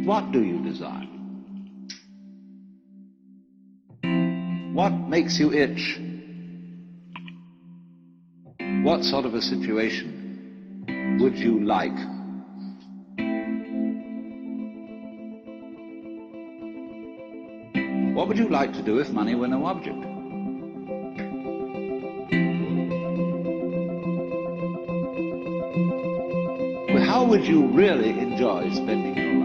What do you desire? What makes you itch? What sort of a situation would you like? What would you like to do if money were no object? Well, how would you really enjoy spending your life?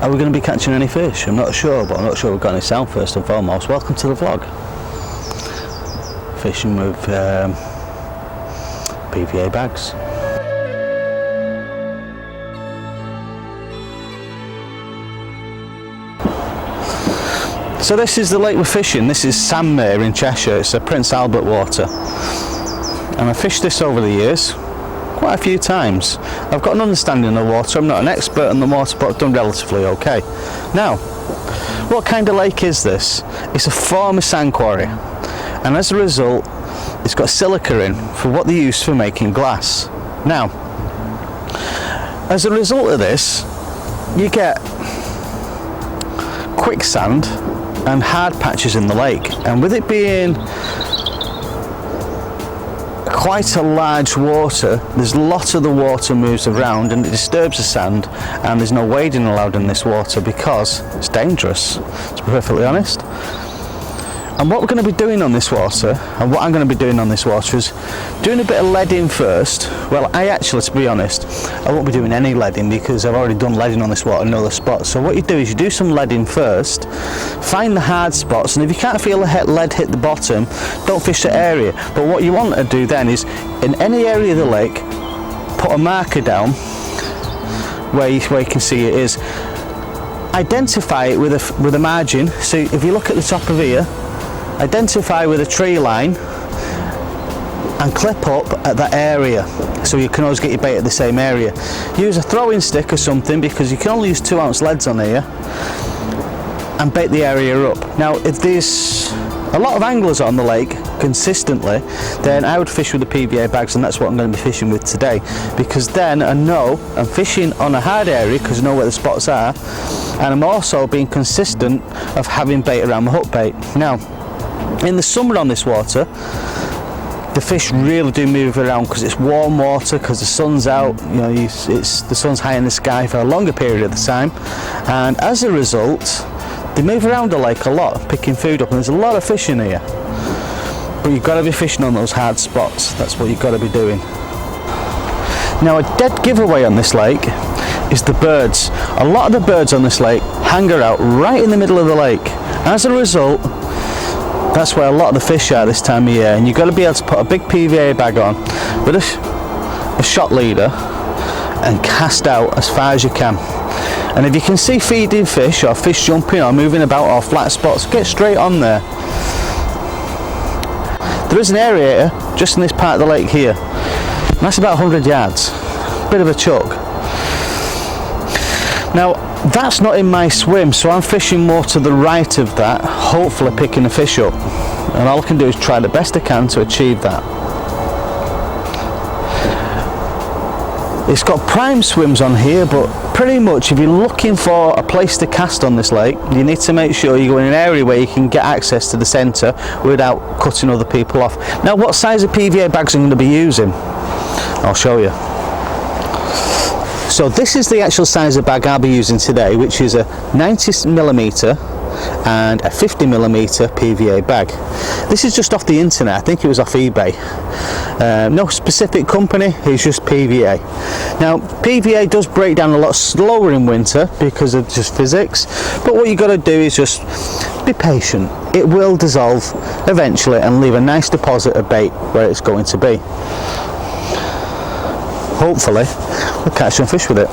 Are we going to be catching any fish? I'm not sure, but I'm not sure we've got any sound first and foremost. Welcome to the vlog. Fishing with PVA bags. So this is the lake we're fishing. This is Sandmere in Cheshire. It's a Prince Albert water. And I've fished this over the years quite a few times. I've got an understanding of the water. I'm not an expert on the water, but I've done relatively okay. Now, what kind of lake is this? It's a former sand quarry, and as a result it's got silica in for what they use for making glass. Now, as a result of this, you get quicksand and hard patches in the lake, and with it being quite a large water, there's lots of the water moves around and it disturbs the sand, and there's no wading allowed in this water because it's dangerous, to be perfectly honest. And what we're going to be doing on this water, and what I'm going to be doing on this water, is doing a bit of leading first. Well, to be honest, I won't be doing any leading because I've already done leading on this water in other spots. So what you do is you do some leading first, find the hard spots, and if you can't feel the lead hit the bottom, don't fish the area. But what you want to do then is, in any area of the lake, put a marker down where you can see it is. Identify it with a margin. So if you look at the top of here, identify with a tree line and clip up at that area, so you can always get your bait at the same area. Use a throwing stick or something, because you can only use 2-ounce leads on here, and bait the area up. Now, if there's a lot of anglers on the lake consistently, then I would fish with the PVA bags, and that's what I'm going to be fishing with today, because then I know I'm fishing on a hard area because I know where the spots are, and I'm also being consistent of having bait around my hook bait. Now, in the summer on this water, the fish really do move around because it's warm water, because the sun's out, the sun's high in the sky for a longer period of the time, and as a result they move around the lake a lot, picking food up, and there's a lot of fish in here. But you've got to be fishing on those hard spots. That's what you've got to be doing. Now, a dead giveaway on this lake is the birds. A lot of the birds on this lake hang out right in the middle of the lake. As a result, that's where a lot of the fish are this time of year, and you've got to be able to put a big PVA bag on with a shot leader and cast out as far as you can. And if you can see feeding fish, or fish jumping or moving about, or flat spots, get straight on there. There is an area here, just in this part of the lake here, and that's about 100 yards. Bit of a chuck. Now, that's not in my swim, so I'm fishing more to the right of that, hopefully picking a fish up, and all I can do is try the best I can to achieve that. It's got prime swims on here, but pretty much if you're looking for a place to cast on this lake, you need to make sure you go in an area where you can get access to the centre without cutting other people off. Now, what size of PVA bags I'm going to be using, I'll show you. So this is the actual size of bag I'll be using today, which is a 90mm and a 50mm PVA bag. This is just off the internet. I think it was off eBay. No specific company, it's just PVA. Now PVA does break down a lot slower in winter because of just physics, but what you got to do is just be patient. It will dissolve eventually and leave a nice deposit of bait where it's going to be. Hopefully we'll catch some fish with it.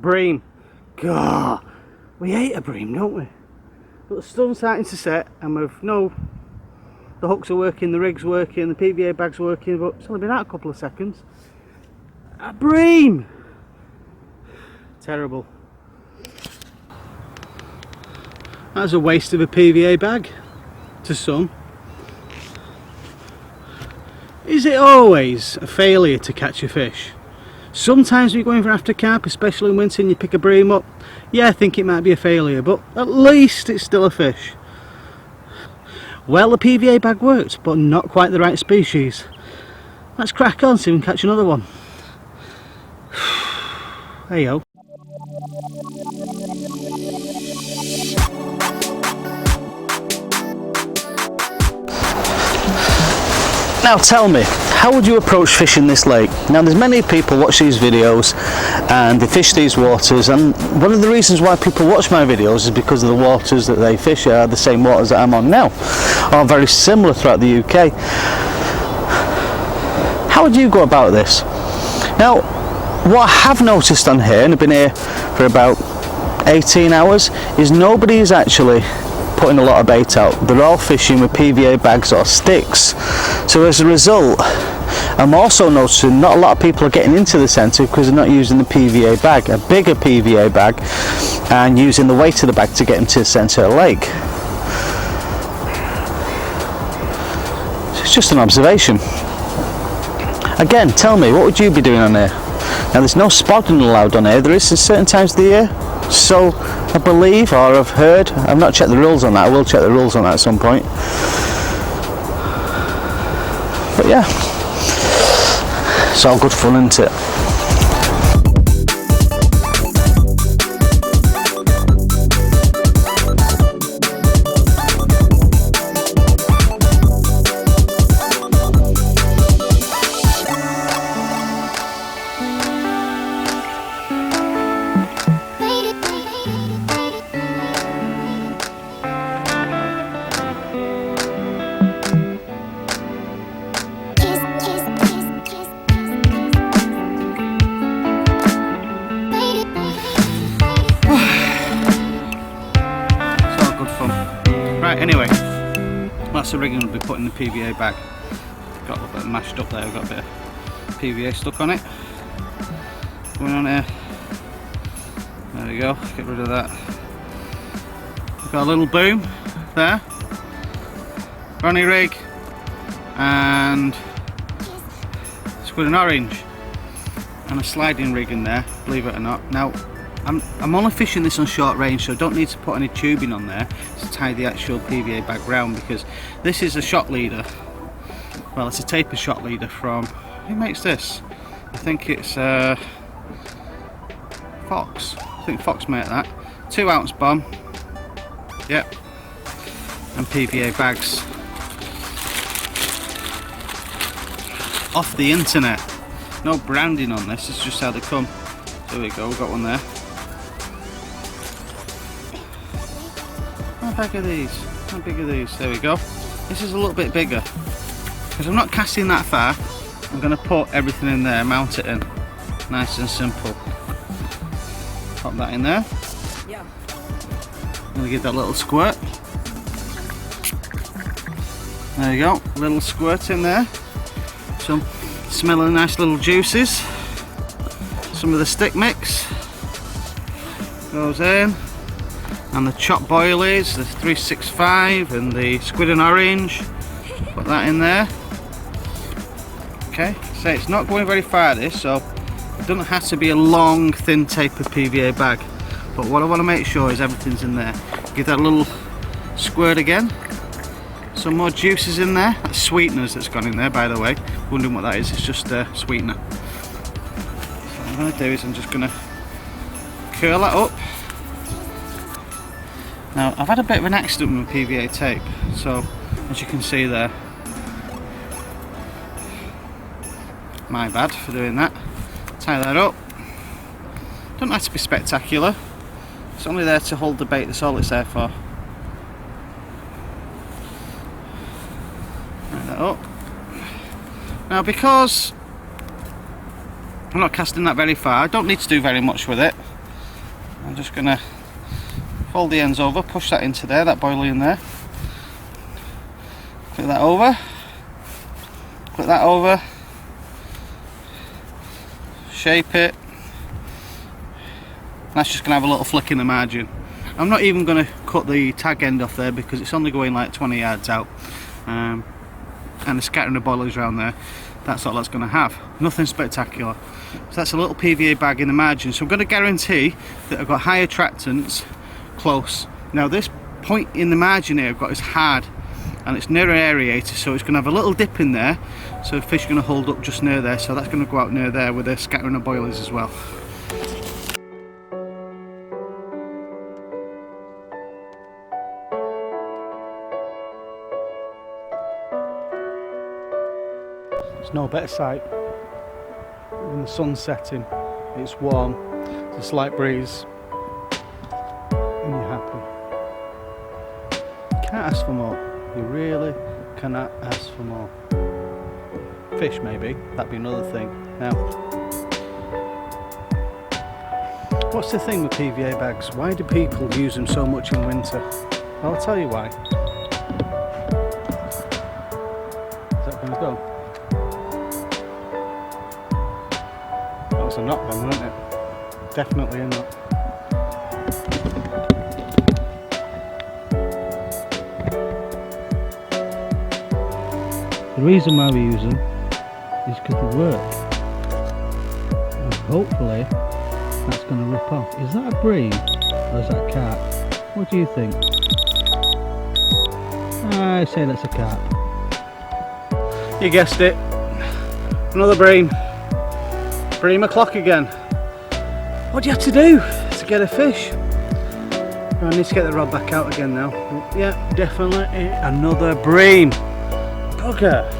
Bream. God, we hate a bream, don't we? But the sun's starting to set and we've the hooks are working, the rig's working, the PVA bag's working, but it's only been out a couple of seconds. A bream! Terrible. That's a waste of a PVA bag to some. Is it always a failure to catch a fish? Sometimes when you're going for after carp, especially in winter, and you pick a bream up, yeah, I think it might be a failure, but at least it's still a fish. Well, the PVA bag worked, but not quite the right species. Let's crack on, see if we can catch another one. Hey yo. Now tell me, how would you approach fishing this lake? Now there's many people watch these videos and they fish these waters, and one of the reasons why people watch my videos is because of the waters that they fish are the same waters that I'm on now, or very similar throughout the UK. How would you go about this? Now what I have noticed on here, and I've been here for about 18 hours, is nobody is actually putting a lot of bait out. They're all fishing with PVA bags or sticks. So as a result, I'm also noticing not a lot of people are getting into the centre because they're not using the PVA bag, a bigger PVA bag, and using the weight of the bag to get into the centre of the lake. It's just an observation. Again, tell me, what would you be doing on here? Now there's no spodding allowed on here. There is at certain times of the year, so I believe, or I've heard, I've not checked the rules on that, I will check the rules on that at some point. But yeah, it's all good fun, isn't it? Anyway, that's the rigging we'll be putting in the PVA bag. Got a little bit mashed up there, we've got a bit of PVA stuck on it. Going on here. There we go, get rid of that. We've got a little boom there. Ronnie rig and squid and orange. And a sliding rig in there, believe it or not. Now, I'm only fishing this on short range, so I don't need to put any tubing on there to tie the actual PVA bag round, because this is a shot leader. Well, it's a taper shot leader from, who makes this? I think it's Fox. I think Fox made that. 2 ounce bomb. Yep. And PVA bags. Off the internet. No branding on this, it's just how they come. There we go, we've got one there. How big are these? How big are these? There we go. This is a little bit bigger. Because I'm not casting that far, I'm going to put everything in there, mount it in. Nice and simple. Pop that in there. Yeah. I'm going to give that a little squirt. There you go, little squirt in there. Some smelling nice little juices. Some of the stick mix. goes in, and the chopped boilies, the 365 and the squid and orange, put that in there. Okay, so it's not going very far this, so it doesn't have to be a long thin tapered PVA bag, but what I want to make sure is everything's in there. Give that a little squirt again. Some more juices in there. That's sweeteners that's gone in there, by the way. Wondering what that is, it's just a sweetener. So what I'm going to do is I'm just going to curl that up. Now I've had a bit of an accident with PVA tape, so as you can see there, my bad for doing that. Tie that up. Don't have to be spectacular, it's only there to hold the bait, that's all it's there for. Tie that up. Now because I'm not casting that very far, I don't need to do very much with it. I'm just going to fold the ends over, push that into there, that boilie in there. Click that over. Click that over. Shape it. That's just going to have a little flick in the margin. I'm not even going to cut the tag end off there because it's only going like 20 yards out. And the scattering of boilies around there, that's all that's going to have. Nothing spectacular. So that's a little PVA bag in the margin. So I'm going to guarantee that I've got high attractants close. Now this point in the margin here I've got is hard and it's near an aerator, so it's going to have a little dip in there, so the fish are going to hold up just near there, so that's going to go out near there with the scattering of boilies as well. There's no better sight when the sun's setting, it's warm, it's a slight breeze, and you're happy. You can't ask for more. You really cannot ask for more. Fish maybe, that'd be another thing. Now, what's the thing with PVA bags? Why do people use them so much in winter? Well, I'll tell you why. Is that going to go? That was a knot then, wasn't it? Definitely a knot. The reason why we use them is because they work, and hopefully that's going to rip off. Is that a bream or is that a carp? What do you think? I say that's a carp. You guessed it, another bream. Bream o'clock again. What do you have to do to get a fish? I need to get the rod back out again now. Yeah, definitely another bream. Bugger.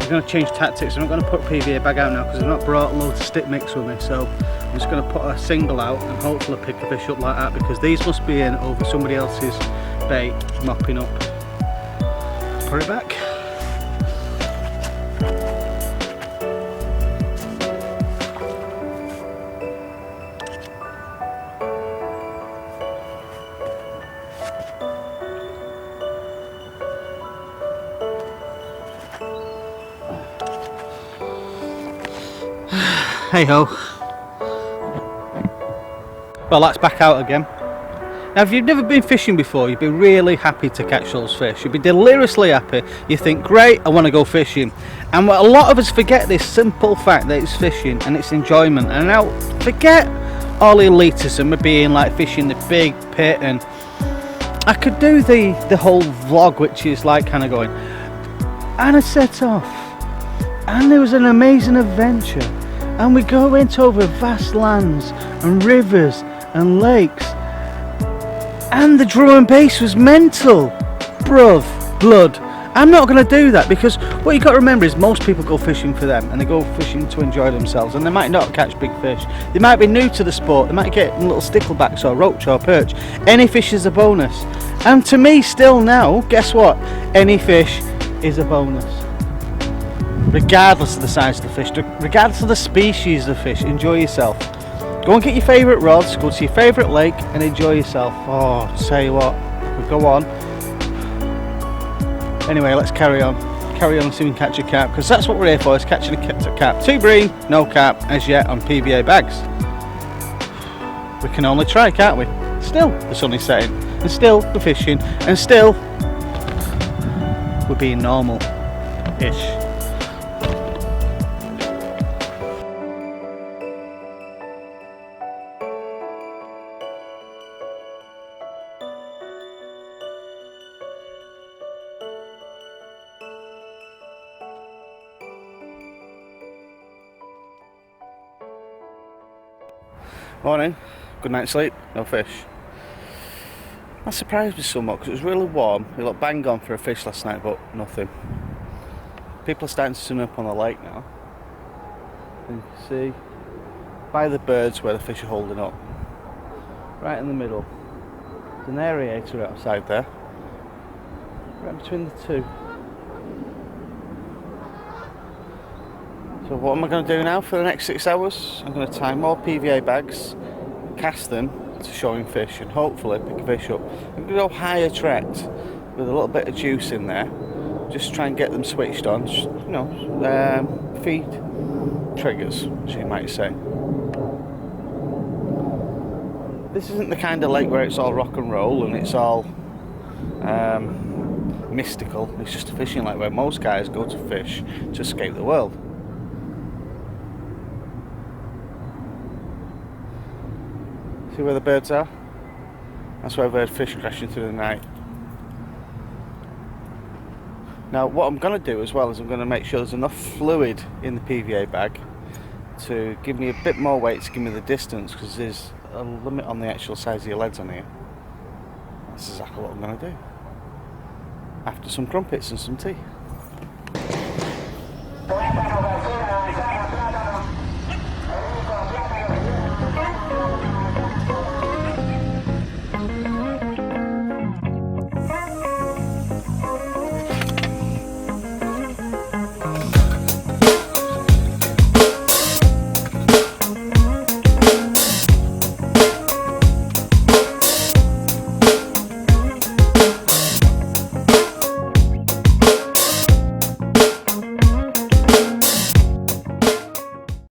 I'm going to change tactics. I'm not going to put PVA bag out now because I've not brought loads of stick mix with me, so I'm just going to put a single out and hopefully pick a fish up like that, because these must be in over somebody else's bait mopping up. Put it back. Hey ho. Well, that's back out again. Now if you've never been fishing before, you'd be really happy to catch those fish. You'd be deliriously happy. You think, great, I want to go fishing. And what a lot of us forget, this simple fact that it's fishing and it's enjoyment. And now forget all the elitism of being like fishing the big pit, and I could do the whole vlog which is like kind of going, and I set off and there was an amazing adventure. And we go into over vast lands and rivers and lakes, and the drum and bass was mental, bruv, blood. I'm not going to do that, because what you've got to remember is most people go fishing for them, and they go fishing to enjoy themselves, and they might not catch big fish. They might be new to the sport, they might get little sticklebacks or roach or perch. Any fish is a bonus, and to me still now, guess what, any fish is a bonus. Regardless of the size of the fish, regardless of the species of fish, enjoy yourself. Go and get your favourite rods, go to your favourite lake and enjoy yourself. Oh, tell you what, we go on. Anyway, let's carry on and see if we can catch a carp, because that's what we're here for, is catching a carp. 2 bream, no carp as yet on PVA bags. we can only try, can't we? Still the sun is setting, and still we're fishing, and still we're being normal-ish. Morning, good night's sleep, no fish. That surprised me somewhat because it was really warm. It looked bang on for a fish last night, but nothing. People are starting to swim up on the lake now. And you can see by the birds where the fish are holding up. Right in the middle. There's an aerator outside there. Right between the two. So what am I going to do now for the next 6 hours? I'm going to tie more PVA bags, cast them to showing fish, and hopefully pick a fish up. I'm going to go higher tracked with a little bit of juice in there. Just try and get them switched on. Just, you know, feed triggers, as you might say. This isn't the kind of lake where it's all rock and roll and it's all mystical. It's just a fishing lake where most guys go to fish to escape the world. See where the birds are? That's where I've heard fish crashing through the night. Now what I'm going to do as well is I'm going to make sure there's enough fluid in the PVA bag to give me a bit more weight to give me the distance, because there's a limit on the actual size of your leads on here. That's exactly what I'm going to do. After some crumpets and some tea.